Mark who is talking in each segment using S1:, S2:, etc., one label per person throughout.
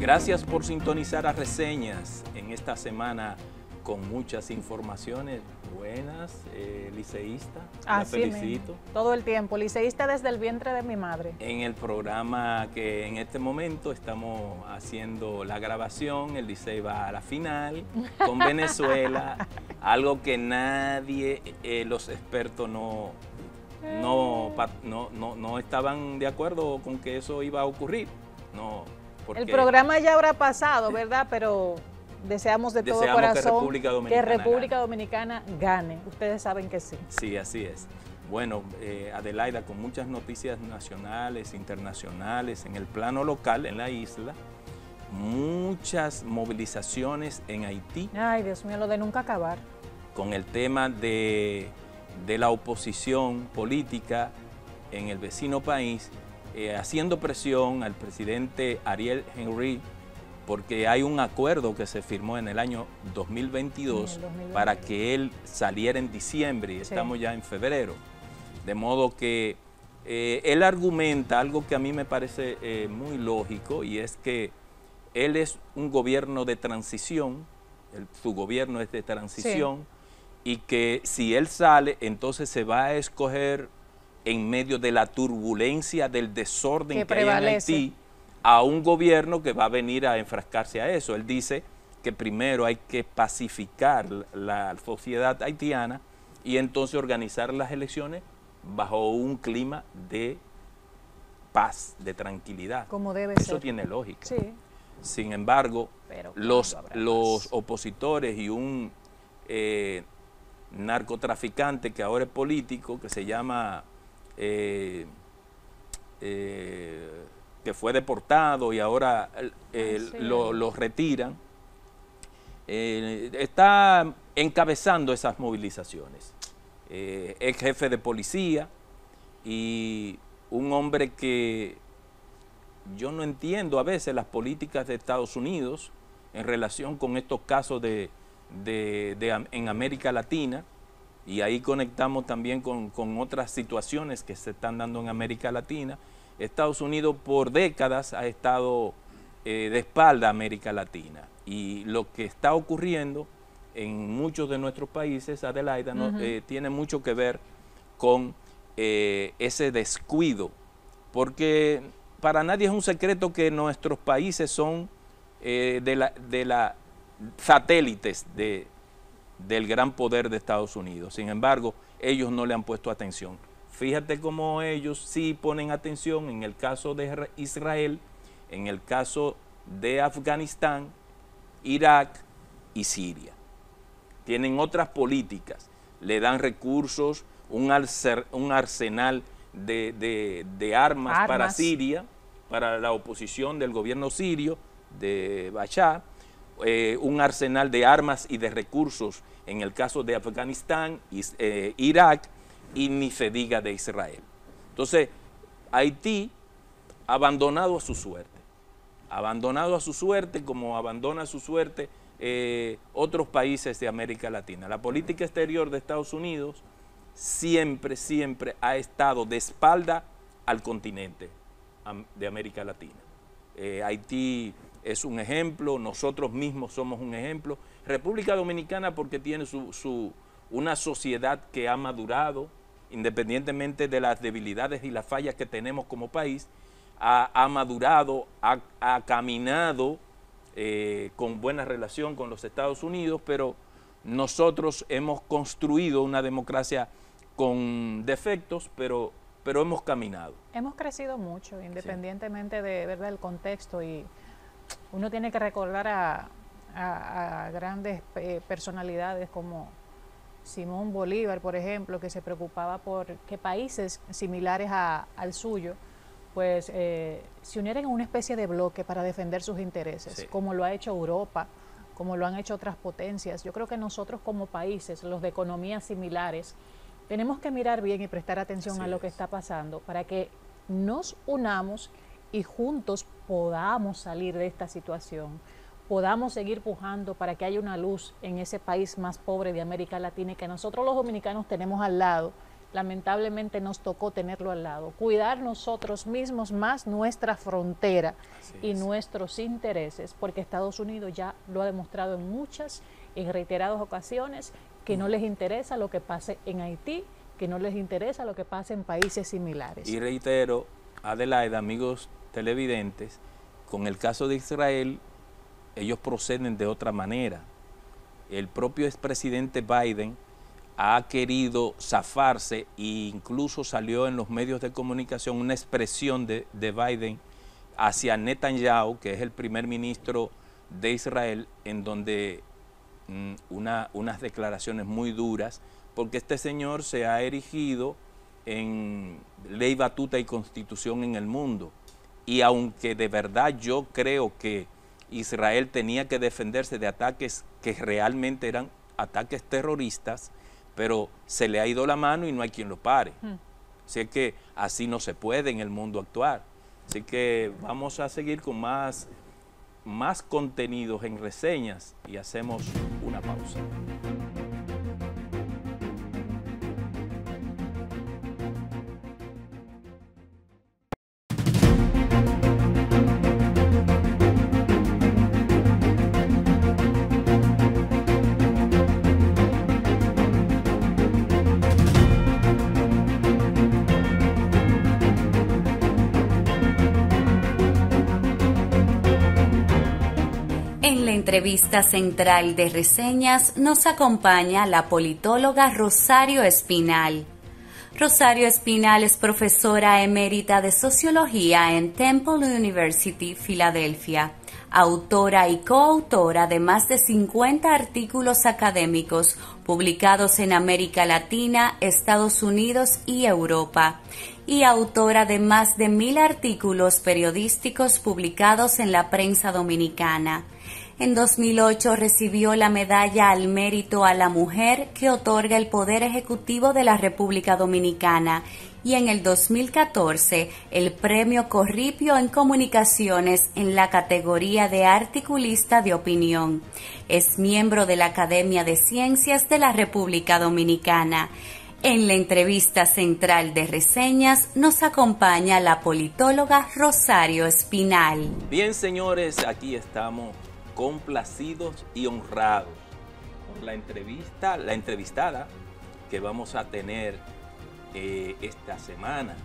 S1: Gracias por sintonizar a Reseñas en esta semana con muchas informaciones buenas, liceísta. La felicito.
S2: Todo el tiempo, liceísta desde el vientre de mi madre.
S1: En el programa que en este momento estamos haciendo la grabación, el Licey va a la final con Venezuela, algo que nadie, los expertos no estaban de acuerdo con que eso iba a ocurrir. No,
S2: el programa ya habrá pasado, ¿verdad? Pero deseamos de todo corazón que República Dominicana gane. Ustedes saben que sí.
S1: Sí, así es. Bueno, Adelaida, con muchas noticias nacionales, internacionales, en el plano local, en la isla, muchas movilizaciones en Haití.
S2: Ay, Dios mío, lo de nunca acabar.
S1: Con el tema de la oposición política en el vecino país, haciendo presión al presidente Ariel Henry, porque hay un acuerdo que se firmó en el año 2022 para que él saliera en diciembre y estamos ya en febrero. De modo que él argumenta algo que a mí me parece muy lógico, y es que él es un gobierno de transición, su gobierno es de transición, y que si él sale, entonces se va a escoger en medio de la turbulencia, del desorden que hay en Haití, a un gobierno que va a venir a enfrascarse a eso. Él dice que primero hay que pacificar la sociedad haitiana y entonces organizar las elecciones bajo un clima de paz, de tranquilidad.
S2: Como debe ser.
S1: Eso tiene lógica.
S2: Sí.
S1: Sin embargo, los opositores y un narcotraficante que ahora es político, que se llama... que fue deportado y ahora lo retiran, está encabezando esas movilizaciones. Es jefe de policía y un hombre que yo no entiendo a veces las políticas de Estados Unidos en relación con estos casos en América Latina, y ahí conectamos también con otras situaciones que se están dando en América Latina. Estados Unidos por décadas ha estado de espalda a América Latina, y lo que está ocurriendo en muchos de nuestros países, Adelaida, tiene mucho que ver con ese descuido, porque para nadie es un secreto que nuestros países son satélites del gran poder de Estados Unidos. Sin embargo, ellos no le han puesto atención. Fíjate cómo ellos sí ponen atención en el caso de Israel, en el caso de Afganistán, Irak y Siria. Tienen otras políticas, le dan recursos, un arsenal de armas para Siria, para la oposición del gobierno sirio de Bashar, un arsenal de armas y de recursos en el caso de Afganistán, Irak, y ni se diga de Israel. Entonces, Haití abandonado a su suerte, como abandona su suerte otros países de América Latina. La política exterior de Estados Unidos siempre ha estado de espalda al continente de América Latina. Haití es un ejemplo, nosotros mismos somos un ejemplo. República Dominicana, porque tiene una sociedad que ha madurado, independientemente de las debilidades y las fallas que tenemos como país, ha madurado, ha caminado con buena relación con los Estados Unidos, pero nosotros hemos construido una democracia con defectos, pero hemos caminado.
S2: Hemos crecido mucho, independientemente de verdad el contexto, y uno tiene que recordar a grandes personalidades como Simón Bolívar, por ejemplo, que se preocupaba por que países similares al suyo pues se unieran en una especie de bloque para defender sus intereses, como lo ha hecho Europa, como lo han hecho otras potencias. Yo creo que nosotros como países, los de economías similares, tenemos que mirar bien y prestar atención a lo que está pasando para que nos unamos y juntos podamos salir de esta situación, podamos seguir pujando para que haya una luz en ese país más pobre de América Latina y que nosotros los dominicanos tenemos al lado lamentablemente nos tocó tenerlo al lado. Cuidar nosotros mismos más nuestra frontera y nuestros intereses, porque Estados Unidos ya lo ha demostrado en reiteradas ocasiones, que no les interesa lo que pase en Haití, que no les interesa lo que pase en países similares.
S1: Y reitero, Adelaida, amigos televidentes, con el caso de Israel, ellos proceden de otra manera. El propio expresidente Biden ha querido zafarse e incluso salió en los medios de comunicación una expresión de Biden hacia Netanyahu, que es el primer ministro de Israel, en donde unas declaraciones muy duras, porque este señor se ha erigido en ley, batuta y constitución en el mundo. Y aunque de verdad yo creo que Israel tenía que defenderse de ataques que realmente eran ataques terroristas, pero se le ha ido la mano y no hay quien lo pare. Así que así no se puede en el mundo actuar. Así que vamos a seguir con más contenidos en reseñas y hacemos una pausa.
S3: En la entrevista central de Reseñas nos acompaña la politóloga Rosario Espinal. Rosario Espinal es profesora emérita de Sociología en Temple University, Filadelfia, autora y coautora de más de 50 artículos académicos publicados en América Latina, Estados Unidos y Europa, y autora de más de 1000 artículos periodísticos publicados en la prensa dominicana. En 2008 recibió la Medalla al Mérito a la Mujer que otorga el Poder Ejecutivo de la República Dominicana y en el 2014 el Premio Corripio en Comunicaciones en la categoría de Articulista de Opinión. Es miembro de la Academia de Ciencias de la República Dominicana. En la entrevista central de Reseñas nos acompaña la politóloga Rosario Espinal.
S1: Bien, señores, aquí estamos complacidos y honrados por la entrevistada que vamos a tener esta semana.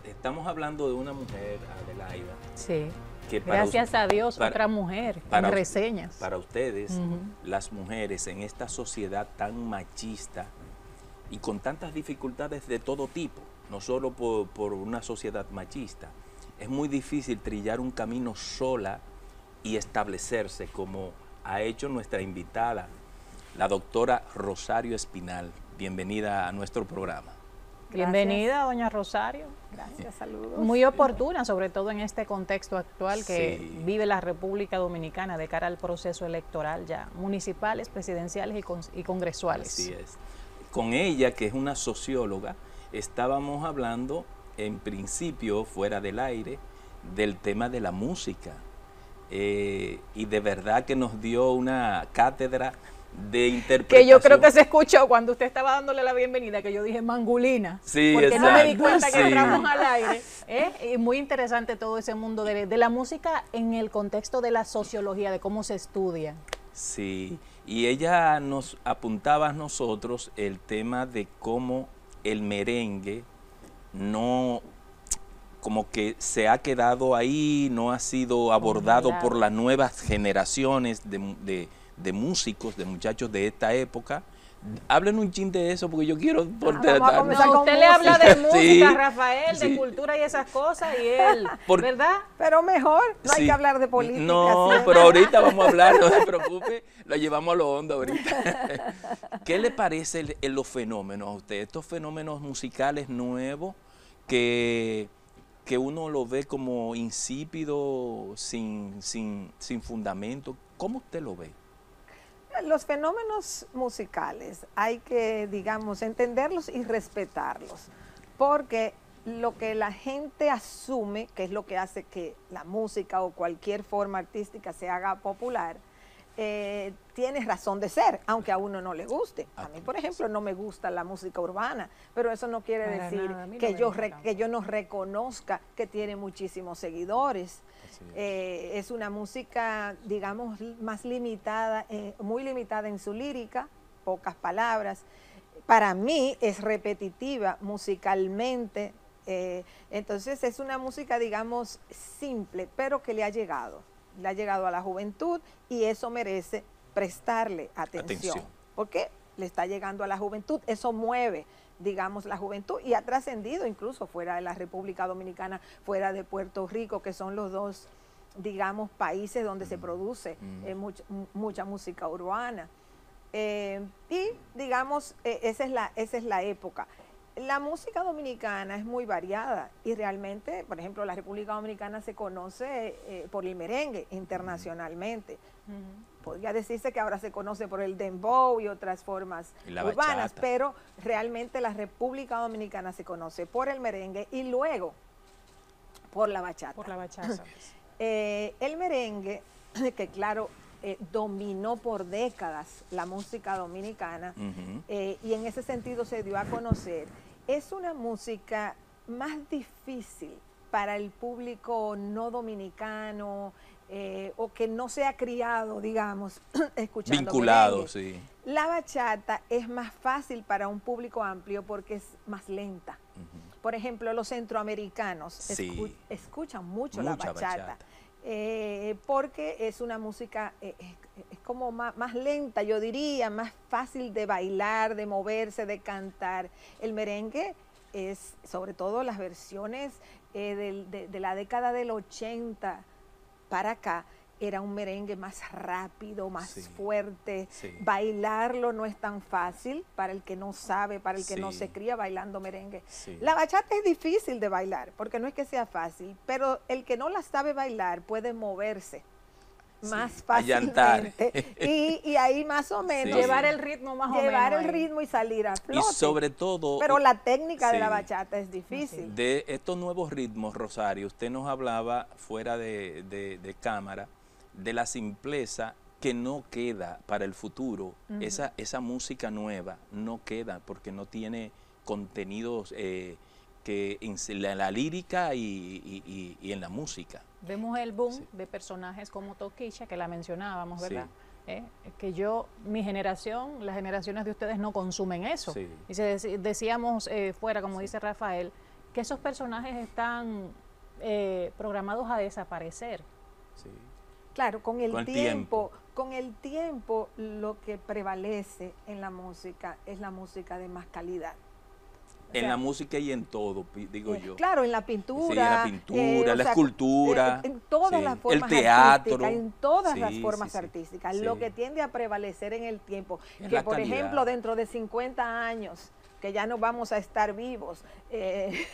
S1: Estamos hablando de una mujer, Adelaida.
S2: Sí. Que gracias a Dios, otra mujer en Reseñas.
S1: Para ustedes, las mujeres en esta sociedad tan machista y con tantas dificultades de todo tipo, no solo por una sociedad machista, es muy difícil trillar un camino sola y establecerse como ha hecho nuestra invitada, la doctora Rosario Espinal. Bienvenida a nuestro programa.
S2: Gracias. Bienvenida, doña Rosario.
S4: Gracias, saludos.
S2: Muy oportuna, sobre todo en este contexto actual que vive la República Dominicana de cara al proceso electoral ya, municipales, presidenciales y congresuales.
S1: Así es. Con ella, que es una socióloga, estábamos hablando en principio, fuera del aire, del tema de la música. Y de verdad que nos dio una cátedra de interpretación.
S2: Que yo creo que se escuchó cuando usted estaba dándole la bienvenida, que yo dije mangulina.
S1: Sí,
S2: porque
S1: exacto.
S2: No me di cuenta que entramos al aire. Y muy interesante todo ese mundo de la música en el contexto de la sociología, de cómo se estudia.
S1: Sí, y ella nos apuntaba a nosotros el tema de cómo el merengue no, como que se ha quedado ahí, no ha sido abordado por las nuevas generaciones de músicos, de muchachos de esta época. Hablen un chin de eso porque yo quiero...
S2: usted le habla de música, Rafael, de cultura y esas cosas, y él, ¿verdad?
S4: Pero mejor, no hay que hablar de política.
S1: No, pero ahorita vamos a hablar, no se preocupe, lo llevamos a lo hondo ahorita. ¿Qué le parece los fenómenos a usted? Estos fenómenos musicales nuevos que uno lo ve como insípido, sin fundamento. ¿Cómo usted lo ve?
S4: Los fenómenos musicales hay que, digamos, entenderlos y respetarlos, porque lo que la gente asume, que es lo que hace que la música o cualquier forma artística se haga popular, tiene razón de ser, aunque a uno no le guste. A mí,
S1: Así
S4: por
S1: es.
S4: ejemplo, no me gusta la música urbana, pero eso no quiere
S2: Para
S4: decir
S2: nada, a mí no
S4: que
S2: me
S4: yo,
S2: gusta tampoco.
S4: que yo no reconozca que tiene muchísimos seguidores.
S1: Así
S4: Es una música, digamos, más limitada, muy limitada en su lírica, pocas palabras. Para mí es repetitiva musicalmente, entonces es una música, digamos, simple, pero que le ha llegado a la juventud y eso merece prestarle atención. Porque le está llegando a la juventud, eso mueve, digamos, la juventud y ha trascendido incluso fuera de la República Dominicana, fuera de Puerto Rico, que son los dos, digamos, países donde se produce mucha música urbana. Y, digamos, esa es la época. La música dominicana es muy variada y realmente, por ejemplo, la República Dominicana se conoce por el merengue internacionalmente. Podría decirse que ahora se conoce por el dembow y otras formas
S1: Y la
S4: urbanas,
S1: bachata.
S4: pero realmente la República Dominicana se conoce por el merengue y luego por la bachata.
S2: Por la bachata.
S4: El merengue, que claro, dominó por décadas la música dominicana y en ese sentido se dio a conocer, es una música más difícil para el público no dominicano o que no se ha criado, digamos, escuchando
S1: Vinculado,
S4: merengue.
S1: sí.
S4: La bachata es más fácil para un público amplio porque es más lenta. Por ejemplo, los centroamericanos
S1: Sí.
S4: escuchan mucho la
S1: Mucha
S4: bachata. Porque es una música, es como más lenta, yo diría, más fácil de bailar, de moverse, de cantar. El merengue es, sobre todo las versiones de la década del 80 para acá, era un merengue más rápido, más
S1: Sí.
S4: fuerte.
S1: Sí.
S4: Bailarlo no es tan fácil para el que no sabe, para el que no
S1: Sí.
S4: se cría bailando merengue.
S1: Sí.
S4: La bachata es difícil de bailar, porque no es que sea fácil, pero el que no la sabe bailar puede moverse más
S1: Sí,
S4: fácilmente
S1: allantar.
S4: y ahí más o menos
S1: Sí.
S2: Llevar el ritmo más o menos.
S4: llevar el
S2: ahí.
S4: ritmo y salir a
S1: Y
S4: flote.
S1: sobre todo,
S4: Pero la técnica de la
S1: sí.
S4: bachata es difícil.
S1: de estos nuevos ritmos, Rosario, usted nos hablaba fuera de cámara de la simpleza que no queda para el futuro. Esa música nueva no queda porque no tiene contenidos que en la lírica y en la música.
S2: Vemos el boom
S1: Sí.
S2: de personajes como Toquilla, que la mencionábamos,
S1: Sí.
S2: ¿verdad? Que mi generación, las generaciones de ustedes no consumen eso.
S1: Sí.
S2: Y decíamos fuera, como dice Rafael, que esos personajes están programados a desaparecer.
S1: Sí.
S4: Claro, con el
S1: tiempo.
S4: tiempo lo que prevalece en la música es la música de más calidad. O
S1: En
S4: sea,
S1: la música y en todo, digo yo.
S4: Claro, en la pintura.
S1: Sí, en la pintura, la escultura,
S4: En todas
S1: sí,
S4: las formas
S1: el teatro,
S4: artísticas, en todas
S1: sí,
S4: las formas
S1: sí, sí,
S4: artísticas.
S1: sí.
S4: Lo que tiende a prevalecer en el tiempo,
S1: Es
S4: que
S1: la
S4: por
S1: calidad.
S4: ejemplo dentro de 50 años, que ya no vamos a estar vivos,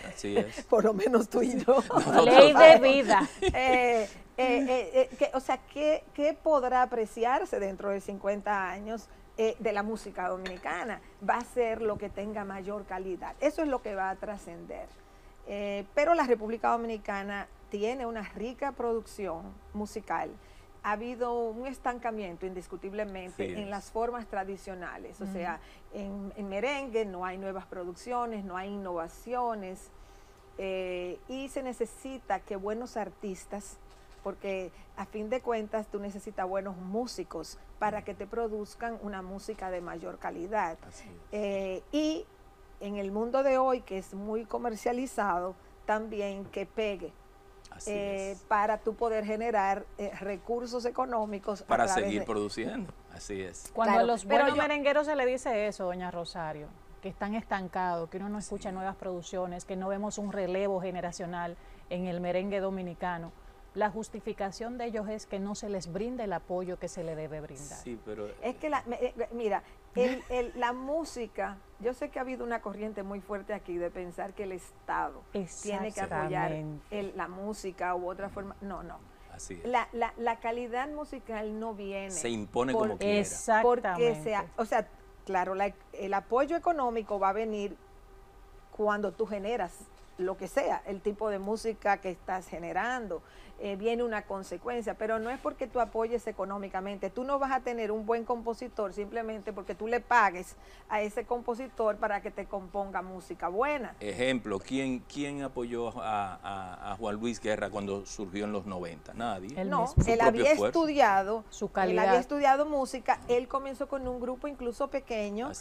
S1: Así es.
S4: por lo menos tú y yo.
S2: Ley de vida.
S4: O sea, ¿qué podrá apreciarse dentro de 50 años de la música dominicana? Va a ser lo que tenga mayor calidad. Eso es lo que va a trascender. Pero la República Dominicana tiene una rica producción musical. Ha habido un estancamiento indiscutiblemente
S1: Sí,
S4: en
S1: es.
S4: las formas tradicionales. O sea, en merengue no hay nuevas producciones, no hay innovaciones. Y se necesita que buenos artistas, porque a fin de cuentas tú necesitas buenos músicos para que te produzcan una música de mayor calidad.
S1: Así es.
S4: Y en el mundo de hoy, que es muy comercializado, también que pegue
S1: Así es.
S4: para tú poder generar recursos económicos. a
S1: Para
S4: través
S1: seguir
S4: de-
S1: produciendo. Así es.
S2: Cuando
S4: Claro,
S2: a los
S4: pero
S2: buenos
S4: yo-
S2: merengueros se le dice eso, doña Rosario, que están estancados, que uno no escucha nuevas producciones, que no vemos un relevo generacional en el merengue dominicano. La justificación de ellos es que no se les brinda el apoyo que se le debe brindar.
S1: Sí, pero
S4: Es que, mira, la música, yo sé que ha habido una corriente muy fuerte aquí de pensar que el Estado tiene que apoyar
S2: Exactamente.
S4: la música u otra forma. No, no.
S1: así es.
S4: La calidad musical no viene
S1: Se impone
S4: por-
S1: como quiera.
S2: Exactamente.
S4: o sea, claro, el apoyo económico va a venir cuando tú generas lo que sea, el tipo de música que estás generando. Viene una consecuencia, pero no es porque tú apoyes económicamente. Tú no vas a tener un buen compositor simplemente porque tú le pagues a ese compositor para que te componga música buena.
S1: Ejemplo, ¿quién apoyó a Juan Luis Guerra cuando surgió en los 90? Nadie.
S4: Él había estudiado
S2: su calidad.
S4: Él había estudiado música. Él comenzó con un grupo incluso pequeño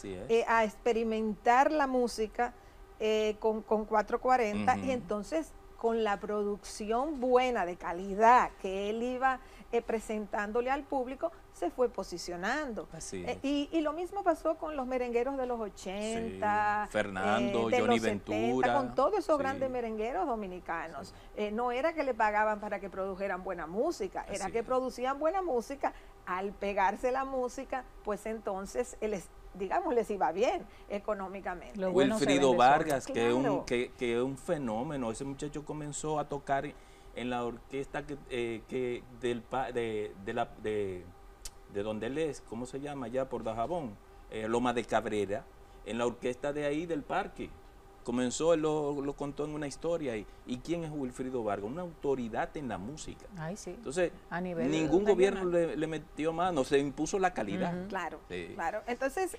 S4: a experimentar la música con 440 y entonces con la producción buena, de calidad, que él iba presentándole al público, se fue posicionando. Y lo mismo pasó con los merengueros de los 80,
S1: Fernando,
S4: de
S1: Johnny
S4: los 70,
S1: Ventura.
S4: con todos esos grandes merengueros dominicanos. No era que le pagaban para que produjeran buena música, era que producían buena música. Al pegarse la música, pues entonces digamos, les iba bien económicamente.
S1: Wilfrido Vargas, que es un fenómeno. Ese muchacho comenzó a tocar en la orquesta de donde él es, ¿cómo se llama? Allá por Dajabón, Loma de Cabrera, en la orquesta de ahí del parque. Comenzó, él lo contó en una historia. ¿Y quién es Wilfrido Vargas? Una autoridad en la música.
S2: Ay, sí.
S1: Entonces,
S2: a nivel
S1: ningún gobierno le metió mano, se impuso la calidad.
S4: Claro, claro. Entonces,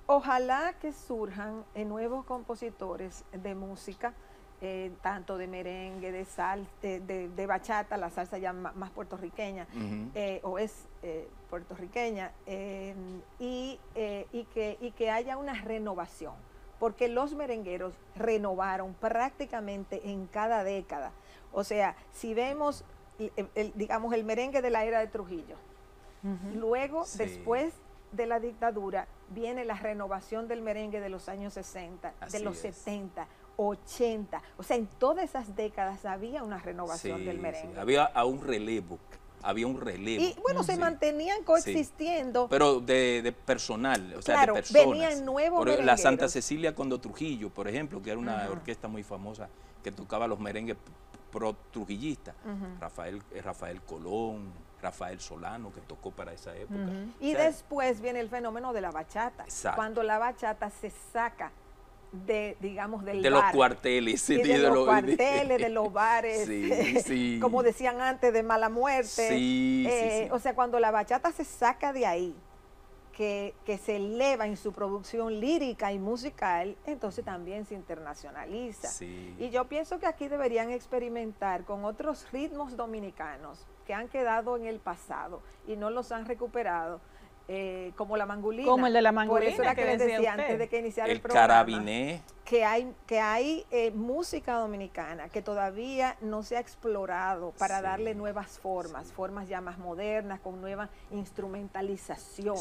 S4: ojalá que surjan nuevos compositores de música, tanto de merengue, de salsa, de bachata, la salsa ya más puertorriqueña, o es puertorriqueña, y que haya una renovación. Porque los merengueros renovaron prácticamente en cada década. O sea, si vemos, digamos, el merengue de la era de Trujillo, luego, después de la dictadura, viene la renovación del merengue de los años 60, de los 70, 80. O sea, en todas esas décadas había una renovación del merengue.
S1: Había un relevo. Había un relevo.
S4: Y bueno, se mantenían coexistiendo.
S1: Pero de personal, o sea,
S4: claro,
S1: de personas.
S4: venían nuevos
S1: La
S4: merengueros.
S1: Santa Cecilia Condo Trujillo, por ejemplo, que era una orquesta muy famosa que tocaba los merengues pro trujillistas. Rafael Colón, Rafael Solano, que tocó para esa época.
S4: Y después viene el fenómeno de la bachata.
S1: Exacto.
S4: Cuando la bachata se saca digamos, del
S1: de
S4: bar.
S1: Los cuarteles.
S4: De los cuarteles, de los bares, como decían antes, de mala muerte. O sea, cuando la bachata se saca de ahí, que se eleva en su producción lírica y musical, entonces también se internacionaliza. Y yo pienso que aquí deberían experimentar con otros ritmos dominicanos que han quedado en el pasado y no los han recuperado. Como la mangulina.
S2: Como el de la mangulina.
S4: Por eso era que les decía antes de que iniciara el programa.
S1: Carabiné.
S4: Que hay música dominicana que todavía no se ha explorado para darle nuevas formas ya más modernas, con nueva instrumentalización.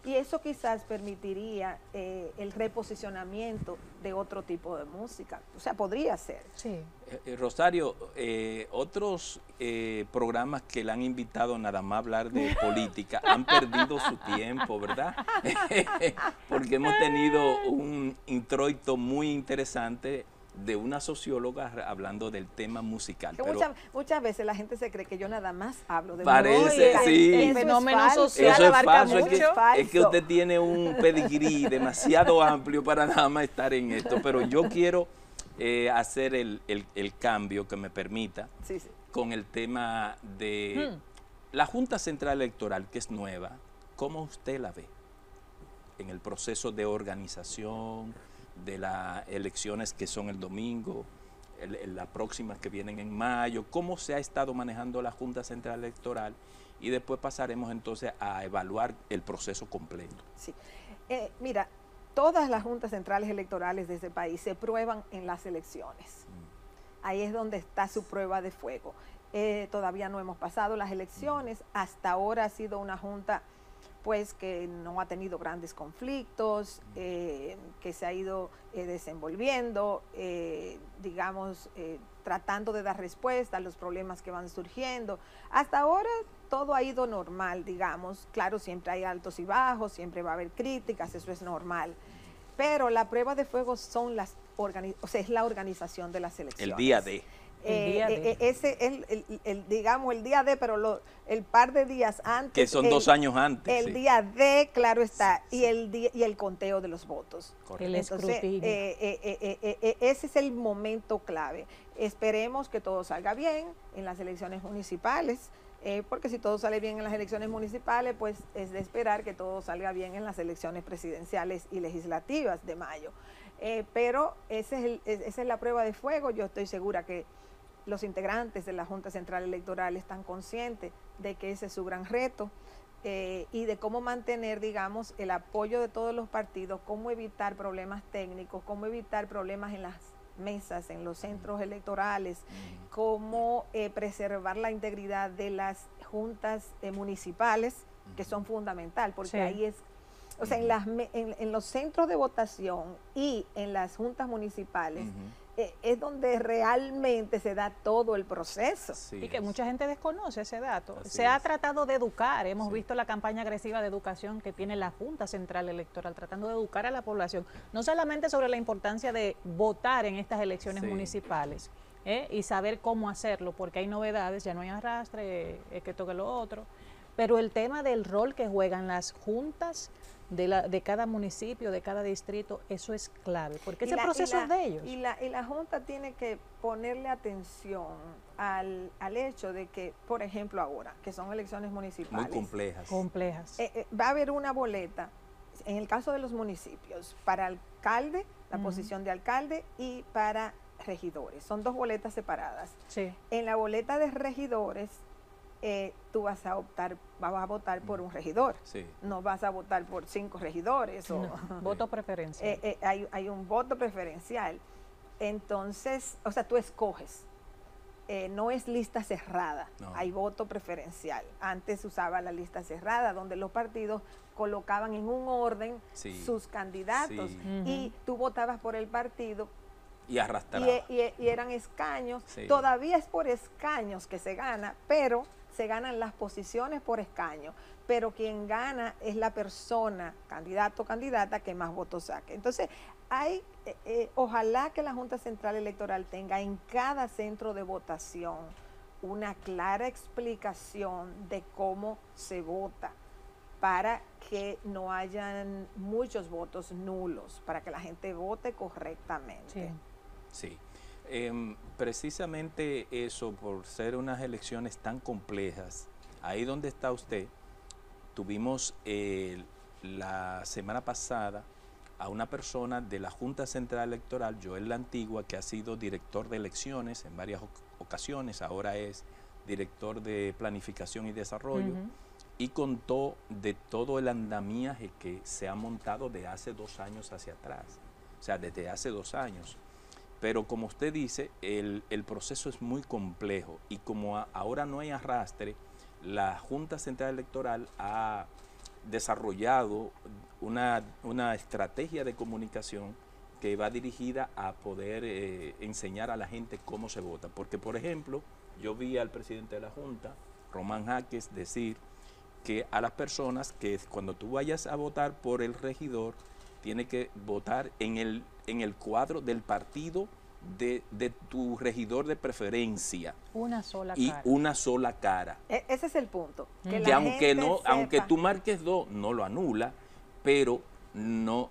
S4: Y eso quizás permitiría el reposicionamiento de otro tipo de música. O sea, podría ser.
S1: Rosario, otros programas que le han invitado nada más a hablar de política han perdido su tiempo, ¿verdad? Porque hemos tenido un introito muy interesante de una socióloga hablando del tema musical.
S4: Pero muchas veces la gente se cree que yo nada más hablo de
S1: música.
S2: El fenómeno social abarca mucho.
S1: Es que usted tiene un pedigrí demasiado amplio para nada más estar en esto, pero yo quiero hacer el cambio que me permita con el tema de la Junta Central Electoral, que es nueva. ¿Cómo usted la ve en el proceso de organización de las elecciones que son el domingo, las próximas que vienen en mayo? ¿Cómo se ha estado manejando la Junta Central Electoral? Y después pasaremos entonces a evaluar el proceso completo.
S4: Mira, todas las juntas centrales electorales de ese país se prueban en las elecciones. Ahí es donde está su prueba de fuego. Todavía no hemos pasado las elecciones. Hasta ahora ha sido una junta pues que no ha tenido grandes conflictos, que se ha ido desenvolviendo, digamos, tratando de dar respuesta a los problemas que van surgiendo. Hasta ahora todo ha ido normal, digamos. Claro, siempre hay altos y bajos, siempre va a haber críticas, eso es normal. Pero la prueba de fuego son es la organización de las elecciones.
S1: El día de.
S4: ese es digamos, el día D, pero el par de días antes.
S1: Que son 2 años antes.
S4: El día D, claro está, y el conteo de los votos.
S2: Correcto. El escrutinio.
S4: Ese es el momento clave. Esperemos que todo salga bien en las elecciones municipales. Porque si todo sale bien en las elecciones municipales, pues es de esperar que todo salga bien en las elecciones presidenciales y legislativas de mayo. Pero esa es la prueba de fuego. Yo estoy segura que los integrantes de la Junta Central Electoral están conscientes de que ese es su gran reto y de cómo mantener, digamos, el apoyo de todos los partidos, cómo evitar problemas técnicos, cómo evitar problemas en las mesas, en los centros electorales, cómo preservar la integridad de las juntas municipales, que son fundamental, porque ahí es, o sea, en los centros de votación y en las juntas municipales, es donde realmente se da todo el proceso.
S2: Y que mucha gente desconoce ese dato. Se ha tratado de educar, hemos visto la campaña agresiva de educación que tiene la Junta Central Electoral, tratando de educar a la población, no solamente sobre la importancia de votar en estas elecciones municipales, y saber cómo hacerlo, porque hay novedades, ya no hay arrastre, que toque lo otro, pero el tema del rol que juegan las juntas de cada municipio, de cada distrito, eso es clave, porque ese proceso es de ellos.
S4: Y la Junta tiene que ponerle atención al hecho de que, por ejemplo, ahora, que son elecciones municipales.
S1: Muy complejas.
S2: Complejas.
S4: Va a haber una boleta, en el caso de los municipios, para alcalde, la posición de alcalde, y para regidores. Son 2 boletas separadas.
S2: Sí.
S4: En la boleta de regidores, tú vas a votar por un regidor, no vas a votar por 5 regidores.
S2: Voto preferencial.
S4: Hay un voto preferencial. Entonces, o sea, tú escoges. No es lista cerrada, hay voto preferencial. Antes usaba la lista cerrada, donde los partidos colocaban en un orden sus candidatos y tú votabas por el partido.
S1: Y arrastraba.
S4: Y eran escaños. Todavía es por escaños que se gana, pero se ganan las posiciones por escaño, pero quien gana es la persona, candidato o candidata, que más votos saque. Entonces, ojalá que la Junta Central Electoral tenga en cada centro de votación una clara explicación de cómo se vota, para que no hayan muchos votos nulos, para que la gente vote correctamente.
S1: Sí. Precisamente eso, por ser unas elecciones tan complejas, ahí donde está usted, tuvimos la semana pasada a una persona de la Junta Central Electoral, Joel La Antigua, que ha sido director de elecciones en varias ocasiones, ahora es director de Planificación y Desarrollo, y contó de todo el andamiaje que se ha montado de hace 2 años hacia atrás, o sea, desde hace 2 años. Pero como usted dice, el proceso es muy complejo y como ahora no hay arrastre, la Junta Central Electoral ha desarrollado una estrategia de comunicación que va dirigida a poder enseñar a la gente cómo se vota. Porque, por ejemplo, yo vi al presidente de la Junta, Román Jaques, decir que a las personas que cuando tú vayas a votar por el regidor, tiene que votar en el cuadro del partido de tu regidor de preferencia.
S2: Una sola
S1: y
S2: cara.
S1: Una sola cara.
S4: Ese es el punto. Que
S1: aunque tú marques 2, no lo anula, pero no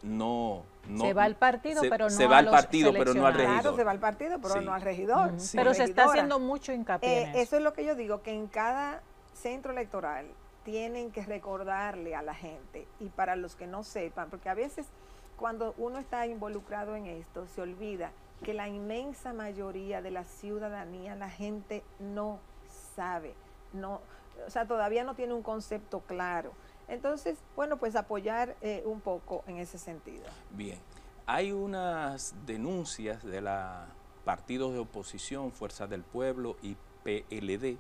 S2: se va al partido, pero no
S1: se va al partido, pero no al regidor.
S4: Claro, se va al partido, pero no al regidor.
S2: Pero se está haciendo mucho hincapié en eso.
S4: Eso es lo que yo digo, que en cada centro electoral tienen que recordarle a la gente, y para los que no sepan, porque a veces cuando uno está involucrado en esto, se olvida que la inmensa mayoría de la ciudadanía, la gente no sabe, o sea, todavía no tiene un concepto claro. Entonces, bueno, pues apoyar un poco en ese sentido.
S1: Bien, hay unas denuncias de los partidos de oposición, Fuerza del Pueblo y PLD,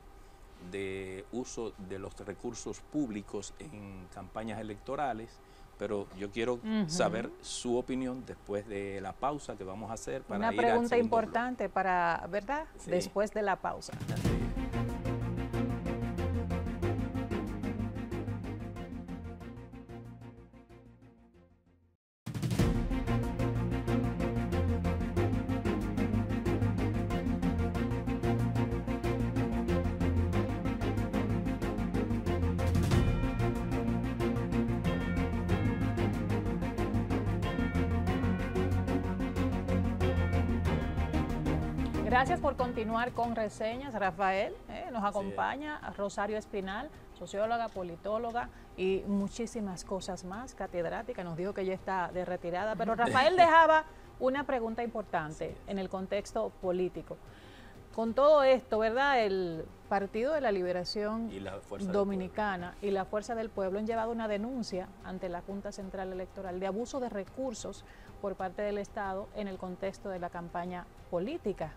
S1: de uso de los recursos públicos en campañas electorales, pero yo quiero saber su opinión después de la pausa que vamos a hacer. Para
S2: una pregunta importante para, ¿verdad? Sí. Después de la pausa. Gracias por continuar con Reseñas, Rafael. Nos acompaña Rosario Espinal, socióloga, politóloga y muchísimas cosas más, catedrática. Nos dijo que ya está de retirada, pero Rafael dejaba una pregunta importante en el contexto político. Con todo esto, ¿verdad? El Partido de la Liberación Dominicana y la Fuerza del Pueblo han llevado una denuncia ante la Junta Central Electoral de abuso de recursos por parte del Estado en el contexto de la campaña política.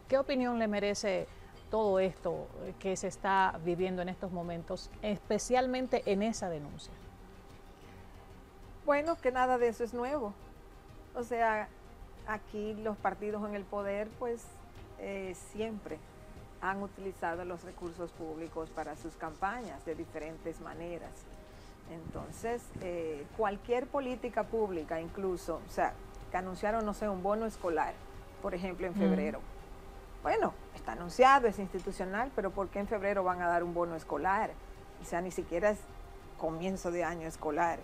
S2: ¿Qué opinión le merece todo esto que se está viviendo en estos momentos, especialmente en esa denuncia?
S4: Bueno, que nada de eso es nuevo. O sea, aquí los partidos en el poder, pues, siempre han utilizado los recursos públicos para sus campañas de diferentes maneras. Entonces, cualquier política pública, incluso, o sea, que anunciaron, no sé, un bono escolar, por ejemplo, en febrero. Bueno, está anunciado, es institucional, pero ¿por qué en febrero van a dar un bono escolar? O sea, ni siquiera es comienzo de año escolar.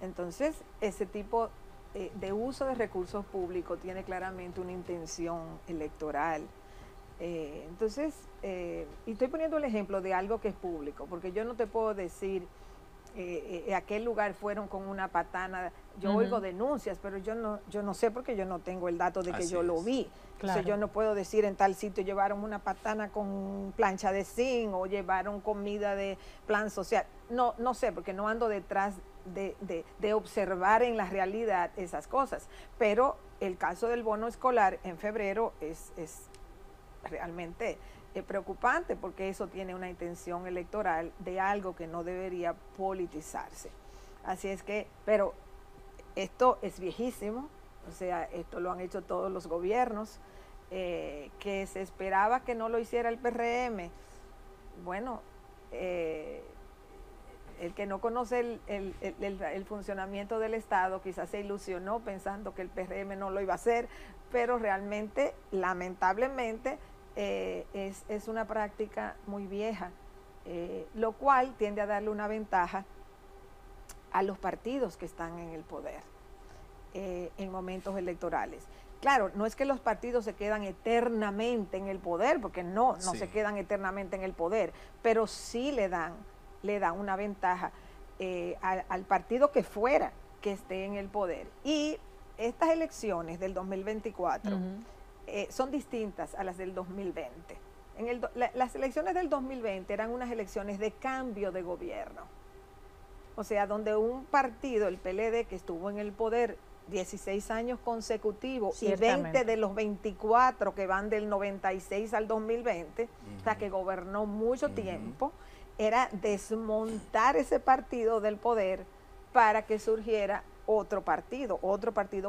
S4: Entonces, ese tipo de uso de recursos públicos tiene claramente una intención electoral. Entonces, y estoy poniendo el ejemplo de algo que es público, porque yo no te puedo decir a aquel lugar fueron con una patana. Yo oigo denuncias, pero yo no sé porque yo no tengo el dato de que yo lo vi.
S2: Claro.
S4: Entonces yo no puedo decir en tal sitio llevaron una patana con plancha de zinc o llevaron comida de plan social. No sé, porque no ando detrás de observar en la realidad esas cosas. Pero el caso del bono escolar en febrero es realmente preocupante, porque eso tiene una intención electoral de algo que no debería politizarse. Así es que, pero esto es viejísimo, o sea, esto lo han hecho todos los gobiernos, que se esperaba que no lo hiciera el PRM. Bueno, el que no conoce el funcionamiento del Estado quizás se ilusionó pensando que el PRM no lo iba a hacer, pero realmente, lamentablemente, es una práctica muy vieja, lo cual tiende a darle una ventaja a los partidos que están en el poder en momentos electorales. Claro, no es que los partidos se quedan eternamente en el poder, porque no se quedan eternamente en el poder, pero sí le dan una ventaja al partido que fuera que esté en el poder. Y estas elecciones del 2024 son distintas a las del 2020. Las elecciones del 2020 eran unas elecciones de cambio de gobierno. O sea, donde un partido, el PLD, que estuvo en el poder 16 años consecutivos y 20 de los 24 que van del 96 al 2020, o sea, que gobernó mucho tiempo, era desmontar ese partido del poder para que surgiera otro partido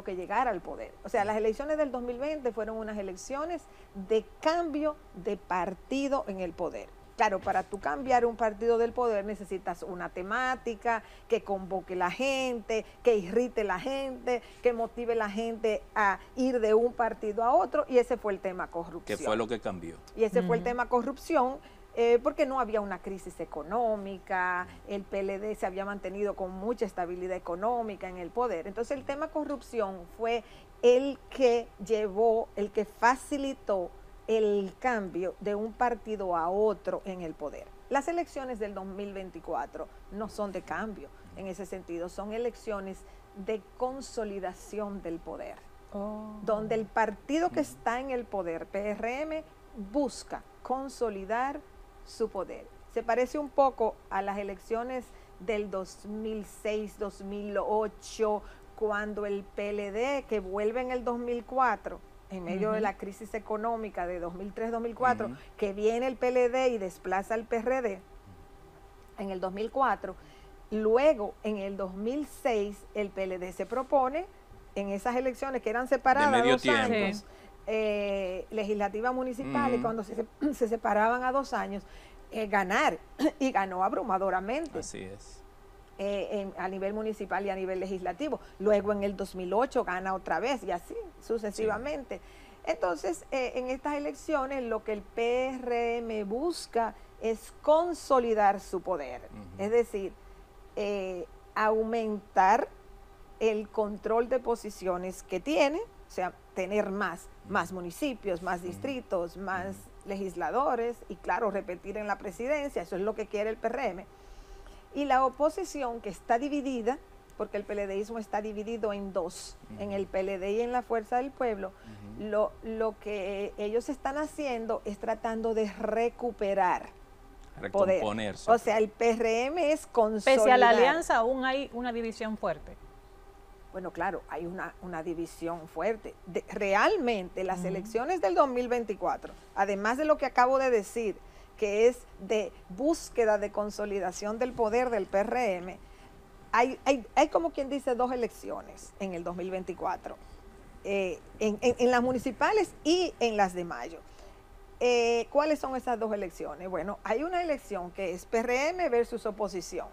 S4: que llegara al poder. O sea, las elecciones del 2020 fueron unas elecciones de cambio de partido en el poder. Claro, para tú cambiar un partido del poder necesitas una temática que convoque la gente, que irrite la gente, que motive la gente a ir de un partido a otro, y ese fue el tema corrupción.
S1: Que fue lo que cambió.
S4: Y ese fue el tema corrupción, porque no había una crisis económica, el PLD se había mantenido con mucha estabilidad económica en el poder. Entonces el tema corrupción fue el que llevó, el que facilitó el cambio de un partido a otro en el poder. Las elecciones del 2024 no son de cambio en ese sentido, son elecciones de consolidación del poder, donde el partido que está en el poder, PRM, busca consolidar su poder. Se parece un poco a las elecciones del 2006, 2008, cuando el PLD, que vuelve en el 2004, en medio de la crisis económica de 2003-2004, que viene el PLD y desplaza al PRD en el 2004, luego en el 2006 el PLD se propone en esas elecciones que eran separadas a 2 años, legislativas municipales, cuando se separaban a 2 años, ganar, y ganó abrumadoramente.
S1: Así es.
S4: A nivel municipal y a nivel legislativo. Luego en el 2008 gana otra vez y así sucesivamente. Entonces, en estas elecciones lo que el PRM busca es consolidar su poder, es decir, aumentar el control de posiciones que tiene, o sea, tener más municipios, más distritos, más legisladores y claro, repetir en la presidencia, eso es lo que quiere el PRM. Y la oposición que está dividida, porque el PLDismo está dividido en dos, en el PLD y en la Fuerza del Pueblo, lo que ellos están haciendo es tratando de recuperar poder. O sea, el PRM es consolidar.
S2: Pese a la alianza, aún hay una división fuerte.
S4: Bueno, claro, hay una división fuerte. Realmente las elecciones del 2024, además de lo que acabo de decir, que es de búsqueda de consolidación del poder del PRM, hay como quien dice dos elecciones en el 2024, en las municipales y en las de mayo. ¿Cuáles son esas dos elecciones? Bueno, hay una elección que es PRM versus oposición.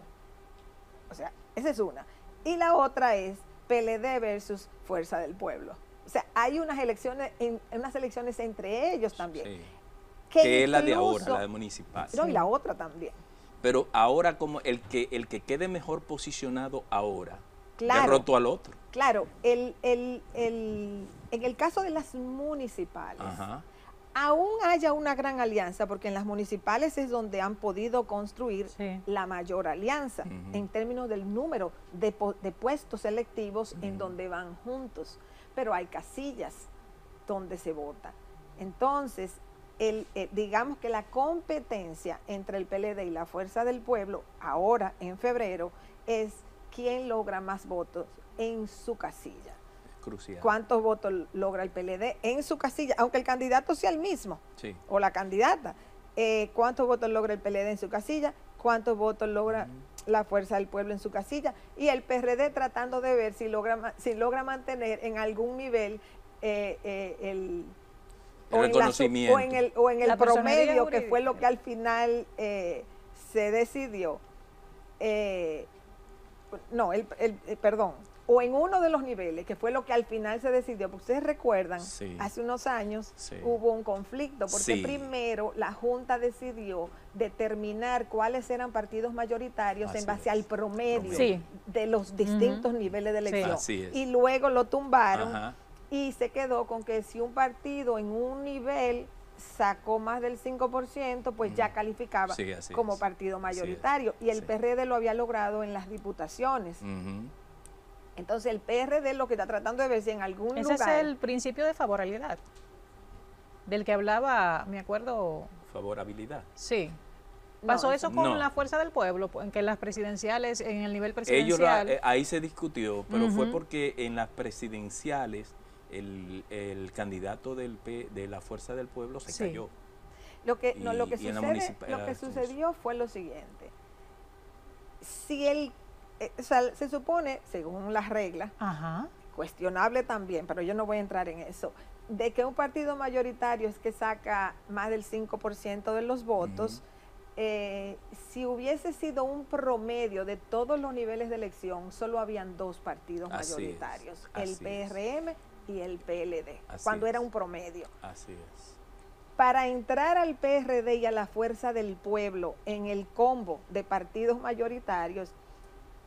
S4: O sea, esa es una. Y la otra es PLD versus Fuerza del Pueblo. O sea, hay unas elecciones entre ellos también.
S1: Sí. Que es la de ahora, la de municipal.
S4: No, y la otra también.
S1: Pero ahora como el que quede mejor posicionado ahora,
S4: claro,
S1: derrotó al otro.
S4: Claro, en el caso de las municipales, aún haya una gran alianza, porque en las municipales es donde han podido construir la mayor alianza, en términos del número de puestos electivos en donde van juntos, pero hay casillas donde se vota. Entonces, digamos que la competencia entre el PLD y la Fuerza del Pueblo, ahora en febrero, es quién logra más votos en su casilla.
S1: Crucial.
S4: ¿Cuántos votos logra el PLD en su casilla? Aunque el candidato sea el mismo, o la candidata. ¿Cuántos votos logra el PLD en su casilla? ¿Cuántos votos logra la Fuerza del Pueblo en su casilla? Y el PRD tratando de ver si logra mantener en algún nivel el reconocimiento o en el promedio, que fue lo que al final se decidió. Perdón, o en uno de los niveles, que fue lo que al final se decidió, porque ustedes recuerdan, hace unos años hubo un conflicto, porque primero la Junta decidió determinar cuáles eran partidos mayoritarios en base al promedio de los distintos niveles de elección, y luego lo tumbaron y se quedó con que si un partido en un nivel sacó más del 5%, pues ya calificaba como partido mayoritario, y el PRD lo había logrado en las diputaciones. Entonces el PRD lo que está tratando de ver si en algún lugar...
S2: Ese es el principio de favorabilidad, del que hablaba, me acuerdo...
S1: Favorabilidad.
S2: Sí. Pasó eso con la Fuerza del Pueblo, en que las presidenciales, en el nivel presidencial...
S1: ahí se discutió, pero fue porque en las presidenciales el candidato de la Fuerza del Pueblo se cayó.
S4: Lo que sucedió fue lo siguiente. Si se supone, según las reglas, cuestionable también, pero yo no voy a entrar en eso, de que un partido mayoritario es que saca más del 5% de los votos, si hubiese sido un promedio de todos los niveles de elección, solo habían dos partidos mayoritarios, el PRM y el PLD, cuando era un promedio.
S1: Así es.
S4: Para entrar al PRD y a la Fuerza del Pueblo en el combo de partidos mayoritarios,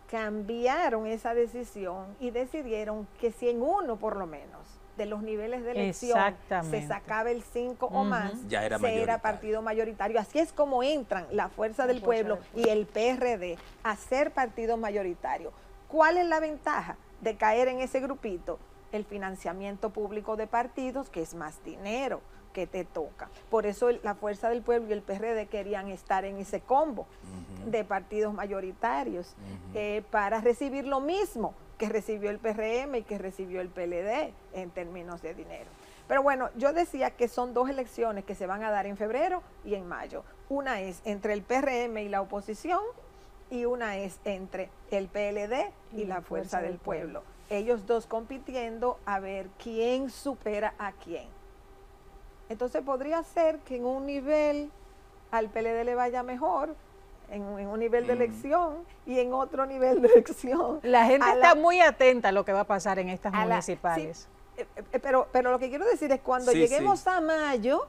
S4: cambiaron esa decisión y decidieron que si en uno por lo menos de los niveles de elección se sacaba el 5 o más, era partido mayoritario. Así es como entran la Fuerza del Pueblo y el PRD a ser partido mayoritario. ¿Cuál es la ventaja de caer en ese grupito? El financiamiento público de partidos, que es más dinero que te toca. Por eso la Fuerza del Pueblo y el PRD querían estar en ese combo de partidos mayoritarios para recibir lo mismo que recibió el PRM y que recibió el PLD en términos de dinero. Pero bueno, yo decía que son dos elecciones que se van a dar en febrero y en mayo. Una es entre el PRM y la oposición y una es entre el PLD y la Fuerza del Pueblo. Ellos dos compitiendo a ver quién supera a quién. Entonces podría ser que en un nivel al PLD le vaya mejor, en un nivel de elección, y en otro nivel de elección.
S2: La gente está muy atenta a lo que va a pasar en estas municipales.
S4: Pero lo que quiero decir es cuando lleguemos a mayo,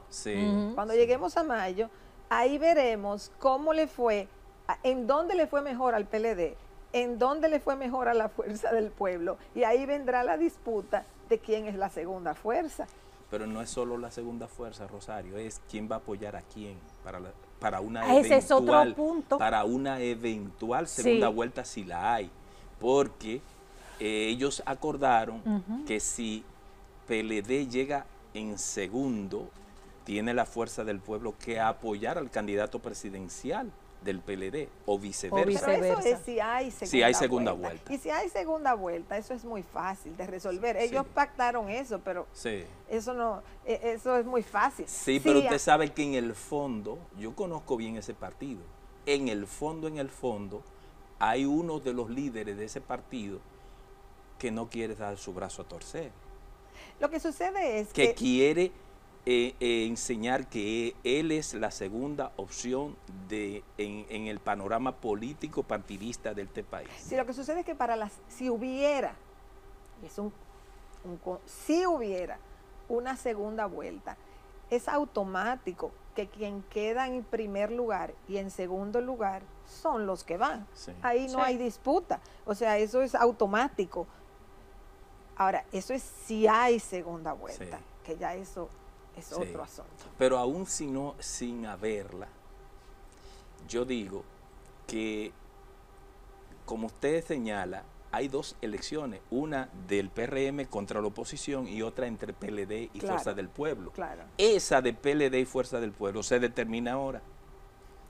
S4: cuando lleguemos a mayo, ahí veremos cómo le fue, en dónde le fue mejor al PLD, en dónde le fue mejor a la Fuerza del Pueblo, y ahí vendrá la disputa de quién es la segunda fuerza.
S1: Pero no es solo la segunda fuerza, Rosario, es quién va a apoyar a quién para una
S2: Ese es otro punto.
S1: Para una eventual segunda vuelta, si la hay. Porque ellos acordaron que si PLD llega en segundo, tiene la fuerza del pueblo que apoyar al candidato presidencial del PLD o viceversa.
S4: Pero eso es si hay segunda vuelta. Y si hay segunda vuelta, eso es muy fácil de resolver. Ellos pactaron eso, pero eso no, eso es muy fácil.
S1: Sí, pero usted sabe que en el fondo, yo conozco bien ese partido, en el fondo, hay uno de los líderes de ese partido que no quiere dar su brazo a torcer.
S4: Lo que sucede es
S1: que quiere enseñar que él es la segunda opción en el panorama político partidista de este país.
S4: Sí, lo que sucede es que si hubiera una segunda vuelta, es automático que quien queda en primer lugar y en segundo lugar son los que van. Sí. Ahí no hay disputa. O sea, eso es automático. Ahora, eso es si hay segunda vuelta, que ya eso es otro asunto.
S1: Pero aún sin haberla, yo digo que, como usted señala, hay dos elecciones, una del PRM contra la oposición y otra entre PLD y Fuerza del Pueblo.
S4: Claro.
S1: Esa de PLD y Fuerza del Pueblo se determina ahora.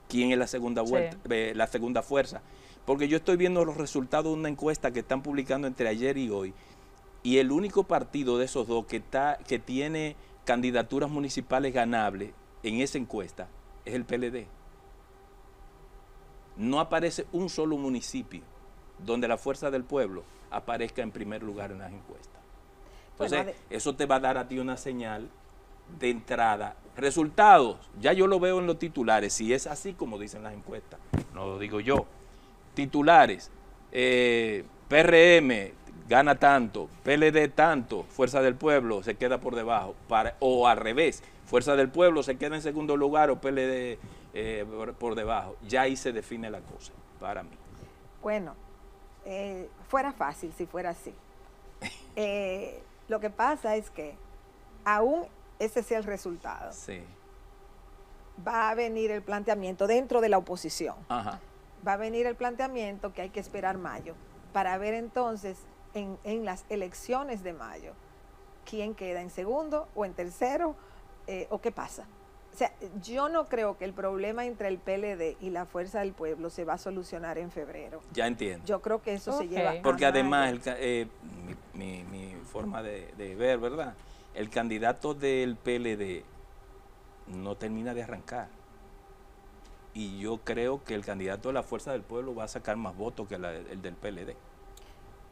S1: ¿Quién es la segunda vuelta, la segunda fuerza? Porque yo estoy viendo los resultados de una encuesta que están publicando entre ayer y hoy, y el único partido de esos dos que tiene candidaturas municipales ganables en esa encuesta es el PLD. No aparece un solo municipio donde la Fuerza del Pueblo aparezca en primer lugar en las encuestas. Entonces, eso te va a dar a ti una señal de entrada. Resultados, ya yo lo veo en los titulares, si es así como dicen las encuestas, no lo digo yo. Titulares, PRM gana tanto, PLD tanto, Fuerza del Pueblo se queda por debajo, o al revés, Fuerza del Pueblo se queda en segundo lugar o PLD por debajo. Ya ahí se define la cosa, para mí.
S4: Bueno, fuera fácil si fuera así. Lo que pasa es que aún ese sea el resultado. Va a venir el planteamiento dentro de la oposición. Va a venir el planteamiento que hay que esperar mayo para ver entonces en las elecciones de mayo quién queda en segundo o en tercero o qué pasa. O sea, yo no creo que el problema entre el PLD y la Fuerza del Pueblo se va a solucionar en febrero.
S1: Ya entiendo.
S4: Yo creo que eso se lleva
S1: porque además, mi forma de ver, ¿verdad? El candidato del PLD no termina de arrancar. Y yo creo que el candidato de la Fuerza del Pueblo va a sacar más votos que el del PLD.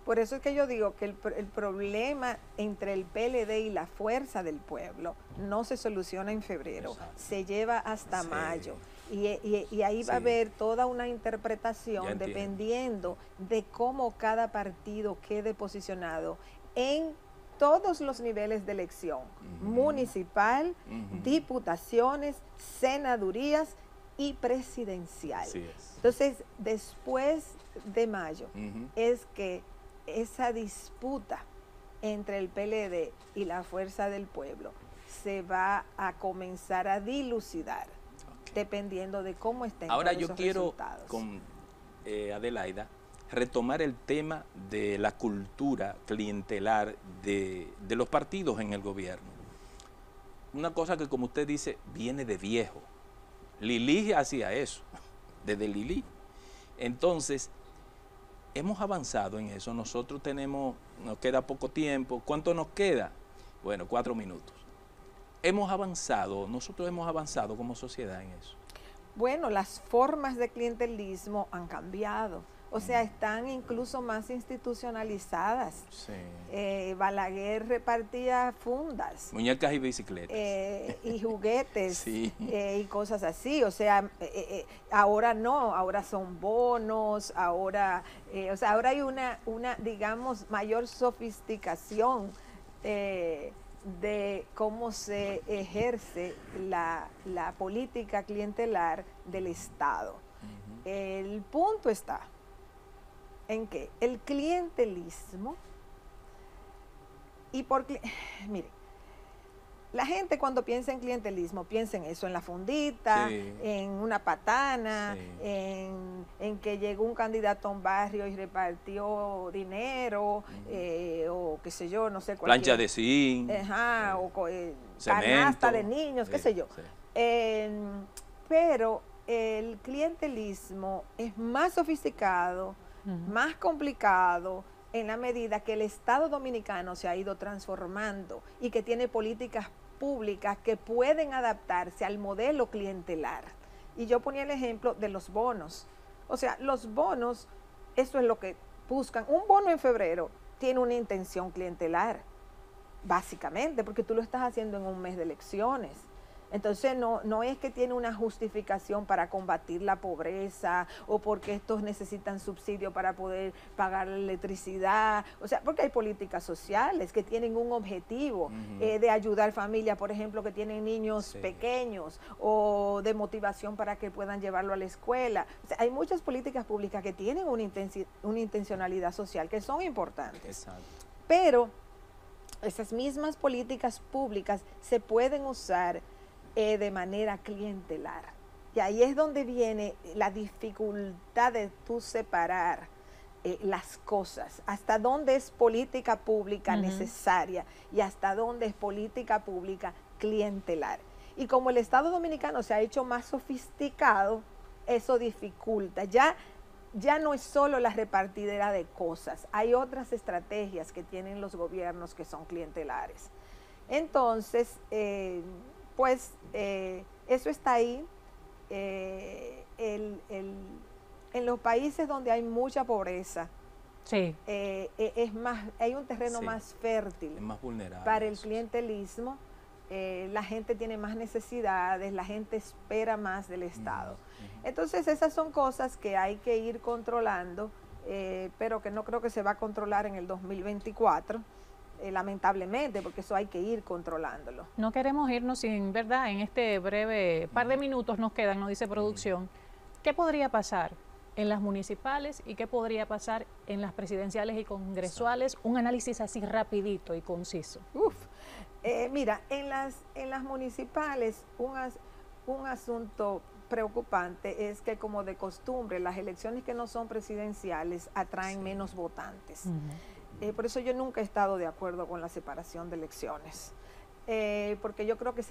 S4: Por eso es que yo digo que el problema entre el PLD y la Fuerza del Pueblo no se soluciona en febrero, se lleva hasta mayo. Y ahí va a haber toda una interpretación dependiendo de cómo cada partido quede posicionado en todos los niveles de elección, municipal, diputaciones, senadurías y presidencial. Entonces, después de mayo es que esa disputa entre el PLD y la Fuerza del Pueblo se va a comenzar a dilucidar, dependiendo de cómo estén
S1: ahora
S4: todos
S1: yo
S4: esos
S1: quiero
S4: resultados.
S1: Con Adelaida retomar el tema de la cultura clientelar de los partidos en el gobierno. Una cosa que, como usted dice, viene de viejo. Lili hacía eso, desde Lili. Entonces, hemos avanzado en eso. Nosotros nos queda poco tiempo. ¿Cuánto nos queda? Bueno, 4 minutos. Nosotros hemos avanzado como sociedad en eso.
S4: Bueno, las formas de clientelismo han cambiado. O sea, están incluso más institucionalizadas. Balaguer repartía fundas.
S1: Muñecas y bicicletas.
S4: Y juguetes y cosas así. O sea, ahora no, ahora son bonos, ahora hay una digamos, mayor sofisticación de cómo se ejerce la política clientelar del Estado. El punto está en que el clientelismo Mire, la gente cuando piensa en clientelismo, piensa en eso, en la fundita,
S1: Sí.
S4: en una patana,
S1: Sí.
S4: en que llegó un candidato a un barrio y repartió dinero, o qué sé yo, no sé,
S1: Plancha de zinc.
S4: Ajá, o
S1: cemento.
S4: canasta de niños, qué
S1: Sí,
S4: sé yo.
S1: sí.
S4: Pero el clientelismo es más sofisticado, más complicado, en la medida que el Estado dominicano se ha ido transformando y que tiene políticas públicas que pueden adaptarse al modelo clientelar. Y yo ponía el ejemplo de los bonos. O sea, los bonos, eso es lo que buscan. Un bono en febrero tiene una intención clientelar, básicamente, porque tú lo estás haciendo en un mes de elecciones. Entonces no es que tiene una justificación para combatir la pobreza o porque estos necesitan subsidio para poder pagar la electricidad, o sea, porque hay políticas sociales que tienen un objetivo de ayudar familias, por ejemplo, que tienen niños pequeños o de motivación para que puedan llevarlo a la escuela. O sea, hay muchas políticas públicas que tienen una intencionalidad social que son importantes.
S1: Exacto.
S4: Pero esas mismas políticas públicas se pueden usar de manera clientelar. Y ahí es donde viene la dificultad de tú separar las cosas, hasta dónde es política pública necesaria y hasta dónde es política pública clientelar. Y como el Estado dominicano se ha hecho más sofisticado, eso dificulta. Ya no es solo la repartidera de cosas, hay otras estrategias que tienen los gobiernos que son clientelares. Entonces, eso está ahí. En los países donde hay mucha pobreza,
S2: Sí.
S4: hay un terreno más fértil,
S1: es más vulnerable
S4: para el clientelismo. La gente tiene más necesidades, la gente espera más del Estado. Entonces esas son cosas que hay que ir controlando, pero que no creo que se va a controlar en el 2024. Lamentablemente, porque eso hay que ir controlándolo.
S2: No queremos irnos sin, ¿verdad? En este breve par de minutos nos quedan, nos dice producción. ¿Qué podría pasar en las municipales y qué podría pasar en las presidenciales y congresuales? Un análisis así rapidito y conciso.
S4: Mira, en las municipales un asunto preocupante es que, como de costumbre, las elecciones que no son presidenciales atraen menos votantes. Por eso yo nunca he estado de acuerdo con la separación de elecciones, porque yo creo que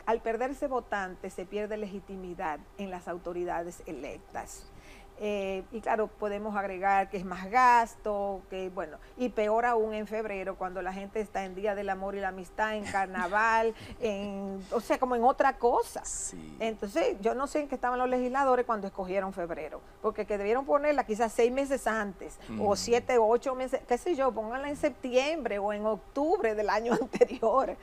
S4: al perderse votantes, se pierde legitimidad en las autoridades electas. Y claro, podemos agregar que es más gasto, que bueno, y peor aún en febrero, cuando la gente está en Día del Amor y la Amistad, en carnaval, o sea, como en otra cosa.
S1: Sí.
S4: Entonces, yo no sé en qué estaban los legisladores cuando escogieron febrero, porque que debieron ponerla quizás 6 meses antes, o 7 o 8 meses, qué sé yo, pónganla en septiembre o en octubre del año anterior,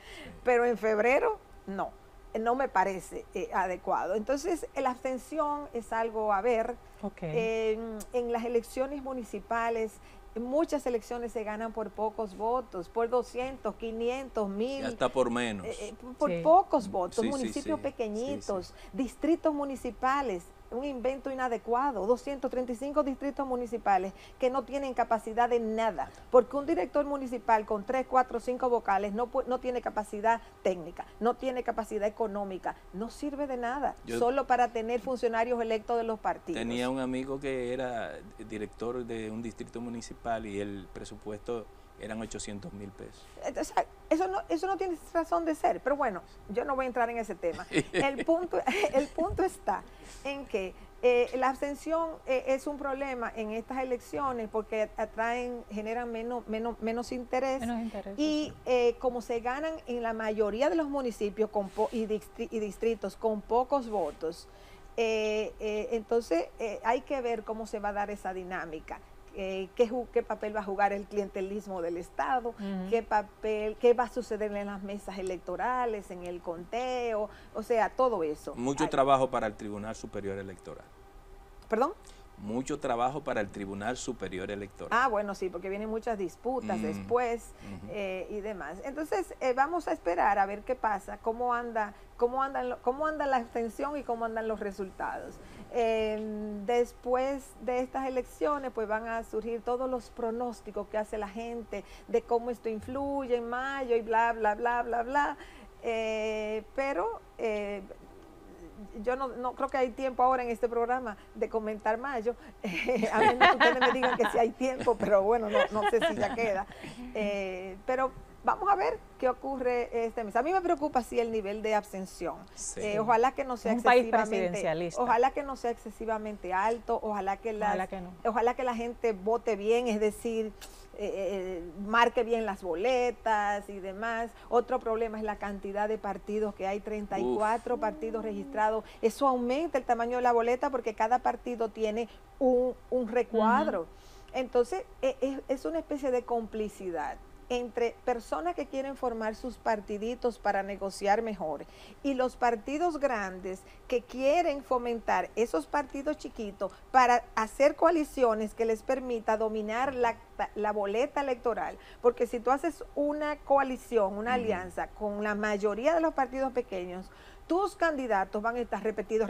S4: pero en febrero, no me parece adecuado. Entonces, la abstención es algo a ver. En las elecciones municipales, muchas elecciones se ganan por pocos votos, por 200, 500, 1000.
S1: Y hasta por menos.
S4: Por pocos votos,
S1: Sí,
S4: municipios pequeñitos,
S1: sí.
S4: distritos municipales, un invento inadecuado, 235 distritos municipales que no tienen capacidad de nada, porque un director municipal con 3, 4, 5 vocales no tiene capacidad técnica, no tiene capacidad económica, no sirve de nada, solo para tener funcionarios electos de los partidos.
S1: Tenía un amigo que era director de un distrito municipal y el presupuesto eran 800,000 pesos.
S4: Entonces, eso no tiene razón de ser, pero bueno, yo no voy a entrar en ese tema. El punto está en que la abstención es un problema en estas elecciones porque generan menos interés. Y como se ganan en la mayoría de los municipios y distritos con pocos votos, entonces hay que ver cómo se va a dar esa dinámica. Qué papel va a jugar el clientelismo del Estado, qué va a suceder en las mesas electorales, en el conteo, o sea, todo eso.
S1: Mucho trabajo para el Tribunal Superior Electoral.
S4: ¿Perdón?
S1: mucho trabajo para el Tribunal Superior Electoral.
S4: Ah, bueno, sí, porque vienen muchas disputas después y demás. Entonces, vamos a esperar a ver qué pasa, cómo anda la abstención y cómo andan los resultados. Después de estas elecciones, pues van a surgir todos los pronósticos que hace la gente de cómo esto influye en mayo y bla, bla, bla, bla, bla. Pero yo no creo que hay tiempo ahora en este programa de comentar mayo. A menos que ustedes me digan que sí hay tiempo, pero bueno, no sé si ya queda. Pero vamos a ver qué ocurre este mes. A mí me preocupa sí el nivel de abstención. Sí. Ojalá que no sea ojalá que no sea excesivamente alto, ojalá que la gente vote bien, es decir, marque bien las boletas y demás. Otro problema es la cantidad de partidos que hay, 34 partidos registrados. Eso aumenta el tamaño de la boleta porque cada partido tiene un recuadro. Entonces, es una especie de complicidad entre personas que quieren formar sus partiditos para negociar mejor y los partidos grandes que quieren fomentar esos partidos chiquitos para hacer coaliciones que les permita dominar la boleta electoral. Porque si tú haces una coalición, una alianza con la mayoría de los partidos pequeños, tus candidatos van a estar repetidos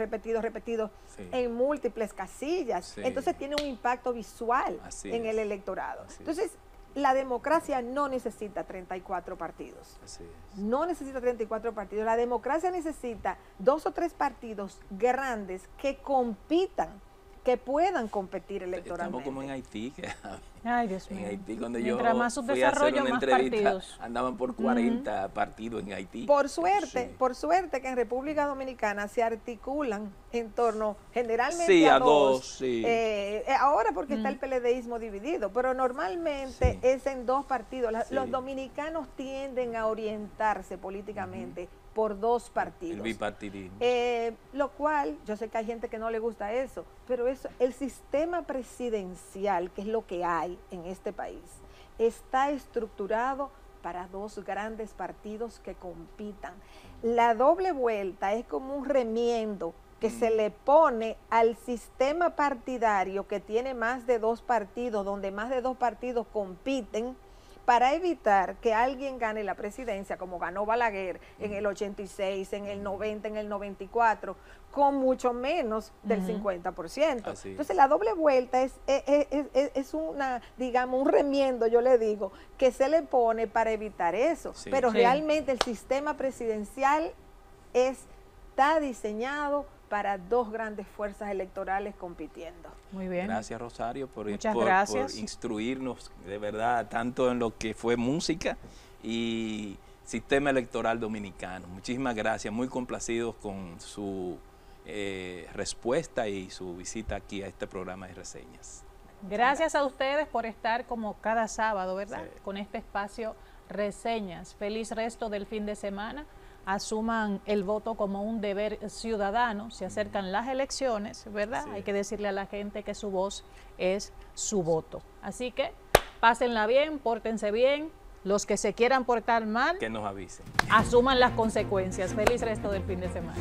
S4: en múltiples casillas. Entonces tiene un impacto visual en el electorado. Entonces, la democracia no necesita 34 partidos. No necesita 34 partidos. La democracia necesita 2 o 3 partidos grandes que compitan, que puedan competir electoralmente.
S1: Estamos como en Haití.
S2: Ay, Dios mío.
S1: En Haití, cuando
S2: mientras
S1: yo
S2: más
S1: fui a hacer una entrevista,
S2: partidos.
S1: andaban por 40 partidos en Haití.
S4: Por suerte que en República Dominicana se articulan en torno generalmente a dos. Ahora porque está el PLDismo dividido, pero normalmente es en 2 partidos. Los dominicanos tienden a orientarse políticamente por 2 partidos.
S1: El bipartidismo.
S4: Lo cual, yo sé que hay gente que no le gusta eso, pero el sistema presidencial, que es lo que hay en este país, está estructurado para 2 grandes partidos que compitan. La doble vuelta es como un remiendo que se le pone al sistema partidario que tiene más de 2 partidos, donde más de 2 partidos compiten, para evitar que alguien gane la presidencia, como ganó Balaguer en el 86, en el 90, en el 94, con mucho menos del 50%. Entonces la doble vuelta es una, digamos, un remiendo, yo le digo, que se le pone para evitar eso. Pero realmente el sistema presidencial está diseñado para 2 grandes fuerzas electorales compitiendo.
S2: Muy bien.
S1: Gracias, Rosario, por instruirnos de verdad tanto en lo que fue música y sistema electoral dominicano. Muchísimas gracias, muy complacidos con su respuesta y su visita aquí a este programa de reseñas.
S2: Gracias a ustedes por estar como cada sábado, ¿verdad? Con este espacio Reseñas. Feliz resto del fin de semana. Asuman el voto como un deber ciudadano, se acercan las elecciones, ¿verdad? Hay que decirle a la gente que su voz es su voto. Así que pásenla bien, pórtense bien, los que se quieran portar mal,
S1: que nos avisen.
S2: Asuman las consecuencias. Feliz resto del fin de semana.